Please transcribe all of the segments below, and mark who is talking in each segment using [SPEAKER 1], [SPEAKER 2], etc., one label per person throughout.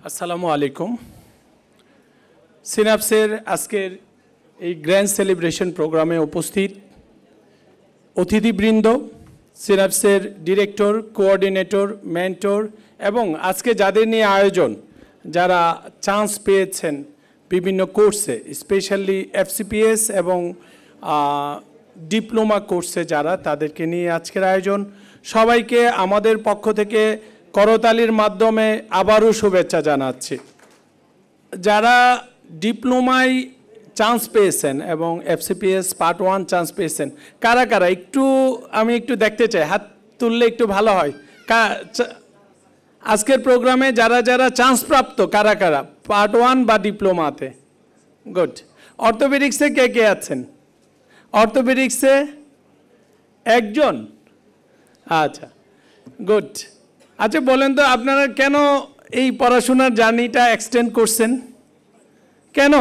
[SPEAKER 1] আসসালামু আলাইকুম। সিনাপসের আজকের এই গ্র্যান্ড সেলিব্রেশন প্রোগ্রামে উপস্থিত অতিথিবৃন্দ, সিনাপসের ডিরেক্টর, কোঅর্ডিনেটর, মেন্টর এবং আজকে যাদের নিয়ে আয়োজন, যারা চান্স পেয়েছেন বিভিন্ন কোর্সে, স্পেশালি এফসিপিএস এবং ডিপ্লোমা কোর্সে যারা, তাদেরকে নিয়ে আজকের আয়োজন। সবাইকে আমাদের পক্ষ থেকে করতালির মাধ্যমে আবারও শুভেচ্ছা জানাচ্ছি। যারা ডিপ্লোমায় চান্স পেয়েছেন এবং এফসিপিএস পার্ট 1 চান্স পেয়েছেন, কারা কারা আমি একটু দেখতে চাই, হাত তুললে একটু ভালো হয়। আজকের প্রোগ্রামে যারা যারা চান্স প্রাপ্ত, কারা কারা পার্ট 1 বা ডিপ্লোমাতে? গুড। অর্থোপেডিক্সে কে কে আছেন? অর্থোপেডিক্সে একজন? আচ্ছা, গুড। আচ্ছা, বলেন তো আপনারা কেন এই পড়াশোনার জার্নিটা এক্সটেন্ড করছেন? কেন?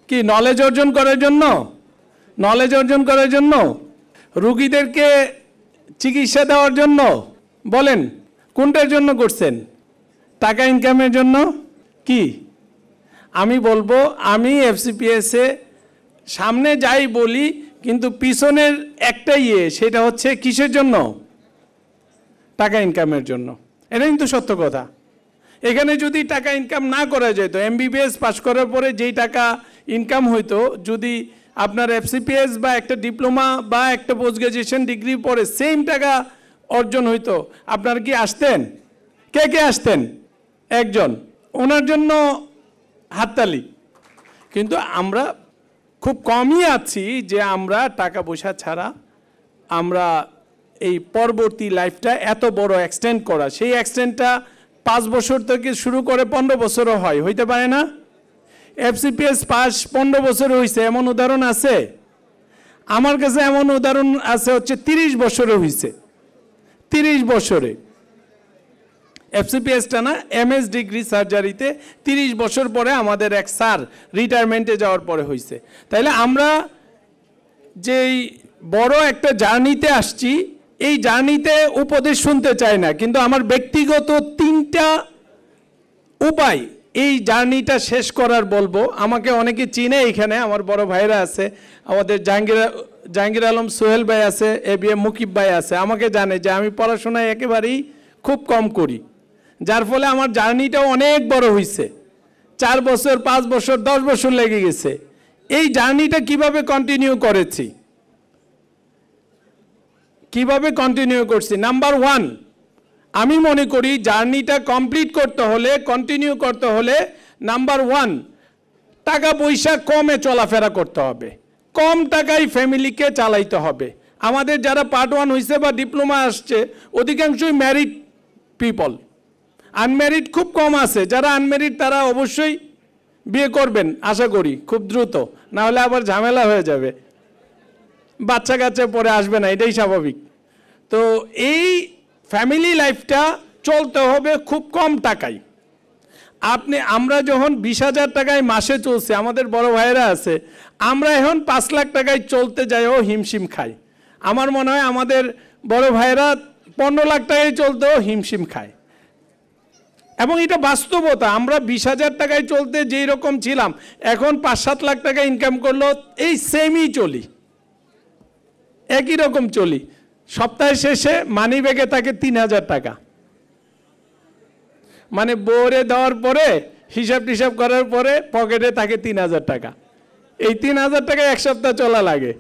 [SPEAKER 1] কি নলেজ অর্জন করার জন্য? নলেজ অর্জন করার জন্য? রুগীদেরকে চিকিৎসা দেওয়ার জন্য? বলেন, কোনটার জন্য করছেন? টাকা ইনকামের জন্য? কি আমি বলবো, আমি এফসিপিএসে সামনে যাই বলি, কিন্তু পিছনের একটাই সেটা হচ্ছে কিসের জন্য? টাকা ইনকামের জন্য। এটা কিন্তু সত্য কথা। এখানে যদি টাকা ইনকাম না করা যেত, এমবিবিএস পাশ করার পরে যেই টাকা ইনকাম হইতো, যদি আপনার এফসিপিএস বা একটা ডিপ্লোমা বা একটা পোস্ট গ্রাজুয়েশন ডিগ্রি পরে সেম টাকা অর্জন হইতো, আপনার কি আসতেন? কে কে আসতেন? একজন। ওনার জন্য হাততালি। কিন্তু আমরা খুব কমই আছি যে আমরা টাকা পয়সা ছাড়া আমরা এই পরবর্তী লাইফটা এত বড় এক্সটেন্ড করা, সেই এক্সটেন্ডটা 5 বছর থেকে শুরু করে 15 বছরও হইতে পারে না? এফসিপিএস পাস 15 বছর হয়েছে, এমন উদাহরণ আছে? আমার কাছে এমন উদাহরণ আছে হচ্ছে 30 বছরে হয়েছে। 30 বছরে এফসিপিএসটা না, এমএস ডিগ্রি সার্জারিতে 30 বছর পরে আমাদের এক স্যার রিটায়ারমেন্টে যাওয়ার পরে হয়েছে। তাইলে আমরা যেই বড় একটা জার্নিতে আসছি, এই জার্নিতে উপদেশ শুনতে চাই না, কিন্তু আমার ব্যক্তিগত 3টা উপায় এই জার্নিটা শেষ করার বলবো। আমাকে অনেকে চিনে, এখানে আমার বড় ভাইরা আছে, আমাদের জাহাঙ্গীর আলম সোহেল ভাই আছে, এবিএম মুকিব ভাই আছে। আমাকে জানে যে আমি পড়াশোনায় একেবারেই খুব কম করি, যার ফলে আমার জার্নিটাও অনেক বড় হয়েছে। 4 বছর, 5 বছর, 10 বছর লেগে গেছে। এই জার্নিটা কিভাবে কন্টিনিউ করেছি, কিভাবে কন্টিনিউ করছি? নাম্বার 1, আমি মনে করি জার্নিটা কমপ্লিট করতে হলে, কন্টিনিউ করতে হলে, নাম্বার 1, টাকা পয়সা কমে চলাফেরা করতে হবে। কম টাকায় ফ্যামিলিকে চালাইতে হবে। আমাদের যারা পার্ট 1 হয়েছে বা ডিপ্লোমা আসছে, অধিকাংশই ম্যারিড পিপল। আনম্যারিড খুব কম আছে। যারা আনম্যারিড তারা অবশ্যই বিয়ে করবেন, আশা করি খুব দ্রুত, না হলে আবার ঝামেলা হয়ে যাবে, বাচ্চা কাচ্চা পরে আসবে না, এটাই স্বাভাবিক। তো এই ফ্যামিলি লাইফটা চলতে হবে খুব কম টাকায়। আমরা যখন 20,000 টাকায় মাসে চলছে, আমাদের বড় ভাইয়েরা আছে, আমরা এখন 5 লাখ টাকায় চলতে যাইও হিমশিম খাই। আমার মনে হয় আমাদের বড় ভাইয়েরা 15 লাখ টাকায় চলতেও হিমশিম খায়। এবং এটা বাস্তবতা। আমরা 20,000 টাকায় চলতে যেই রকম ছিলাম, এখন 5-7 লাখ টাকা ইনকাম করলো এই সেমই চলি, একই রকম চলি। সপ্তাহের শেষে মানি ব্যাগে থাকে 3,000 টাকা, মানে বোরে দেওয়ার পরে হিসাব টিসাব করার পরে পকেটে থাকে 3,000 টাকা। এই 3,000 টাকা এক সপ্তাহ চলা লাগে।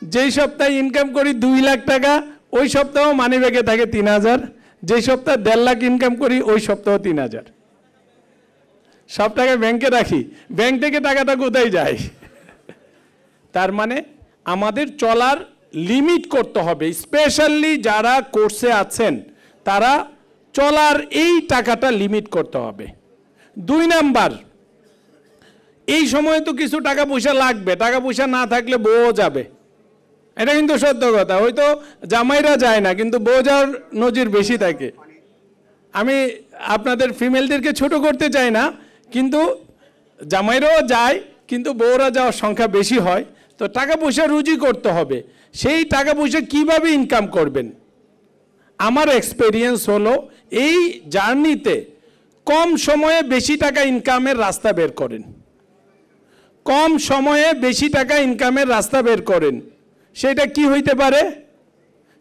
[SPEAKER 1] যেই সপ্তাহে ইনকাম করি 2 লাখ টাকা, ওই সপ্তাহ মানি ব্যাগে থাকে 3,000। যেই সপ্তাহে 1.5 লাখ ইনকাম করি, ওই সপ্তাহ 3,000। সব টাকা ব্যাংকে রাখি, ব্যাংক থেকে টাকাটা কোথায় যায়? তার মানে আমাদের চলার লিমিট করতে হবে। স্পেশালি যারা কোর্সে আছেন, তারা চলার এই টাকাটা লিমিট করতে হবে। 2 নাম্বার, এই সময় তো কিছু টাকা পয়সা লাগবে। টাকা পয়সা না থাকলে বউ যাবে, এটা কিন্তু সত্য কথা। হয়তো জামাইরা যায় না, কিন্তু বউ যাওয়ার নজির বেশি থাকে। আমি আপনাদের ফিমেলদেরকে ছোট করতে চাই না, কিন্তু জামাইরাও যায়, কিন্তু বউরা যাওয়ার সংখ্যা বেশি হয়। তো টাকা পয়সা রুজি করতে হবে। সেই টাকা পয়সা কিভাবে ইনকাম করবেন? আমার এক্সপেরিয়েন্স হলো এই জার্নিতে কম সময়ে বেশি টাকা ইনকামের রাস্তা বের করেন। কম সময়ে বেশি টাকা ইনকামের রাস্তা বের করেন। সেটা কি হইতে পারে?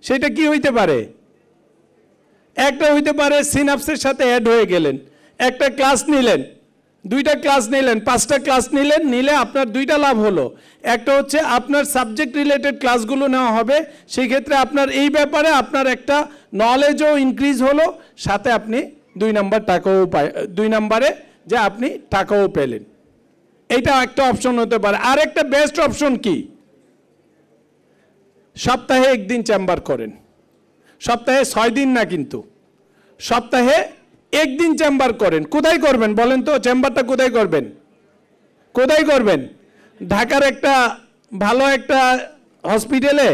[SPEAKER 1] সেটা কি হইতে পারে? একটা হইতে পারে সিনাপসের সাথে অ্যাড হয়ে গেলেন, একটা ক্লাস নিলেন, দুইটা ক্লাস নিলেন, পাঁচটা ক্লাস নিলেন, নিলে আপনার দুইটা লাভ হলো। একটা হচ্ছে আপনার সাবজেক্ট রিলেটেড ক্লাসগুলো নেওয়া হবে, সেই ক্ষেত্রে আপনার এই ব্যাপারে আপনার একটা নলেজও ইনক্রিজ হলো, সাথে আপনি 2 নাম্বার টাকাও দুই নাম্বারে যে আপনি টাকাও পেলেন। এইটা একটা অপশন হতে পারে। আর একটা বেস্ট অপশন কি? সপ্তাহে 1 দিন চেম্বার করেন। সপ্তাহে 6 দিন না, কিন্তু সপ্তাহে 1 দিন চেম্বার করেন। কোথায় করবেন বলেন তো? চেম্বারটা কোথায় করবেন? কোথায় করবেন? ঢাকার একটা ভালো একটা হসপিটালে,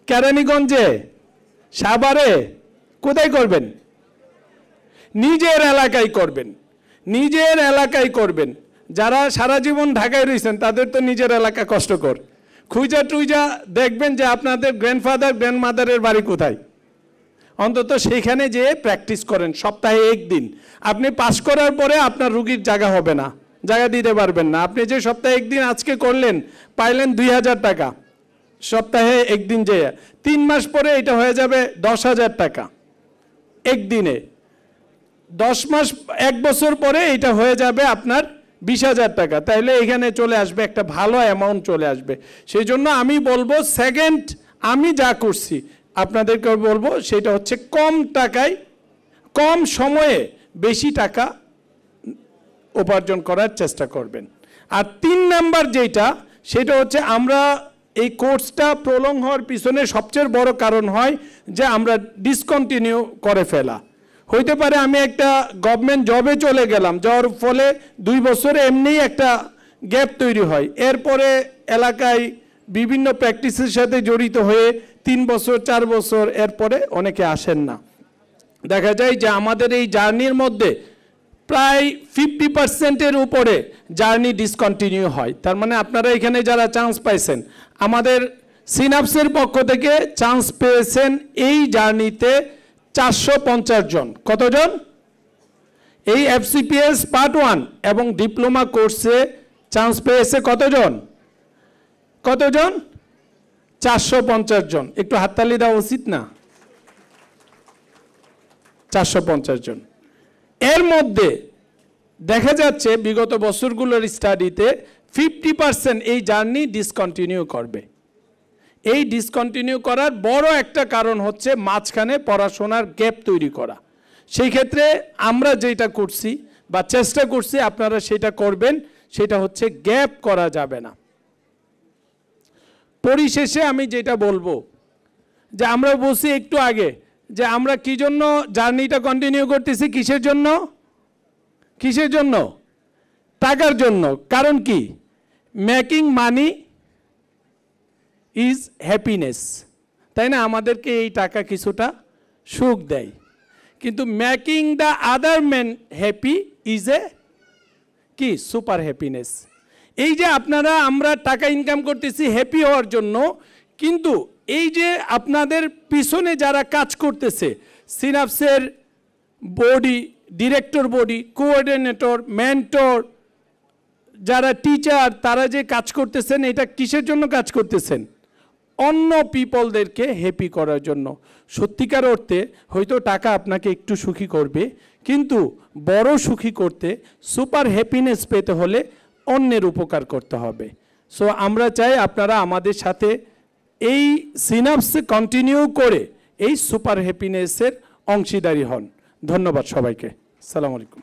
[SPEAKER 1] কেরানীগঞ্জে, সাভারে? কোথায় করবেন? নিজের এলাকায় করবেন। নিজের এলাকায় করবেন। যারা সারা জীবন ঢাকায় রয়েছেন তাদের তো নিজের এলাকা কষ্টকর। খুঁজা টুইজা দেখবেন যে আপনাদের গ্র্যান্ডফাদার গ্র্যান্ডমাদারের বাড়ি কোথায়। অন্তত সেইখানে যেয়ে প্র্যাকটিস করেন সপ্তাহে 1 দিন। আপনি পাস করার পরে আপনার রুগীর জায়গা হবে না, জায়গা দিতে পারবেন না। আপনি যে সপ্তাহে 1 দিন আজকে করলেন, পাইলেন 2000 টাকা সপ্তাহে 1 দিন যেয়ে, 3 মাস পরে এটা হয়ে যাবে 10,000 টাকা 1 দিনে। 10 মাস, 1 বছর পরে এটা হয়ে যাবে আপনার 20,000 টাকা। তাইলে এখানে চলে আসবে একটা ভালো অ্যামাউন্ট চলে আসবে। সেই জন্য আমি বলবো সেকেন্ড আমি যা করছি আপনাদেরকে বলবো সেটা হচ্ছে কম টাকায় কম সময়ে বেশি টাকা উপার্জন করার চেষ্টা করবেন। আর 3 নাম্বার যেটা, সেটা হচ্ছে আমরা এই কোর্সটা প্রলং হওয়ার পিছনে সবচেয়ে বড় কারণ হয় যে আমরা ডিসকন্টিনিউ করে ফেলা। হইতে পারে আমি একটা গভর্নমেন্ট জবে চলে গেলাম, যাওয়ার ফলে 2 বছরে এমনিই একটা গ্যাপ তৈরি হয়। এরপরে এলাকায় বিভিন্ন প্র্যাকটিসের সাথে জড়িত হয়ে 3 বছর 4 বছর এরপরে অনেকে আসেন না। দেখা যায় যে আমাদের এই জার্নির মধ্যে প্রায় 50%-এর উপরে জার্নি ডিসকন্টিনিউ হয়। তার মানে আপনারা এখানে যারা চান্স পাইছেন, আমাদের সিনাপসের পক্ষ থেকে চান্স পেয়েছেন এই জার্নিতে 450 জন। কতজন? এই FCPS পার্ট 1 এবং ডিপ্লোমা কোর্সে চান্স পেয়েছে কতজন? কতজন? 450 জন। একটু হাততালি দেওয়া উচিত না? 450 জন। এর মধ্যে দেখা যাচ্ছে বিগত বছরগুলোর স্টাডিতে 50% এই জার্নি ডিসকন্টিনিউ করবে। এই ডিসকন্টিনিউ করার বড় একটা কারণ হচ্ছে মাঝখানে পড়াশোনার গ্যাপ তৈরি করা। সেই ক্ষেত্রে আমরা যেটা করছি বা চেষ্টা করছি আপনারা সেটা করবেন, সেটা হচ্ছে গ্যাপ করা যাবে না। পরিশেষে আমি যেটা বলবো যে আমরা বলছি একটু আগে যে আমরা কি জন্য জার্নিটা কন্টিনিউ করতেছি, কিসের জন্য? কিসের জন্য? টাকার জন্য। কারণ কি? মেকিং মানি ইজ হ্যাপিনেস, তাই না? আমাদেরকে এই টাকা কিছুটা সুখ দেয়, কিন্তু making the other man happy is a কি সুপার হ্যাপিনেস। এই যে আপনারা আমরা টাকা ইনকাম করতেছি হ্যাপি হওয়ার জন্য, কিন্তু এই যে আপনাদের পিছনে যারা কাজ করতেছে, সিনাপসের body, director body, coordinator, mentor, যারা টিচার, তারা যে কাজ করতেছেন, এটা কিসের জন্য কাজ করতেছেন? অন্য পিপলদেরকে হ্যাপি করার জন্য। সত্যিকার অর্থে হয়তো টাকা আপনাকে একটু সুখী করবে, কিন্তু বড় সুখী করতে, সুপার হ্যাপিনেস পেতে হলে অন্যের উপকার করতে হবে। সো আমরা চাই আপনারা আমাদের সাথে এই সিনাপস কন্টিনিউ করে এই সুপার হ্যাপিনেসের অংশীদারি হন। ধন্যবাদ সবাইকে। আসসালামু আলাইকুম।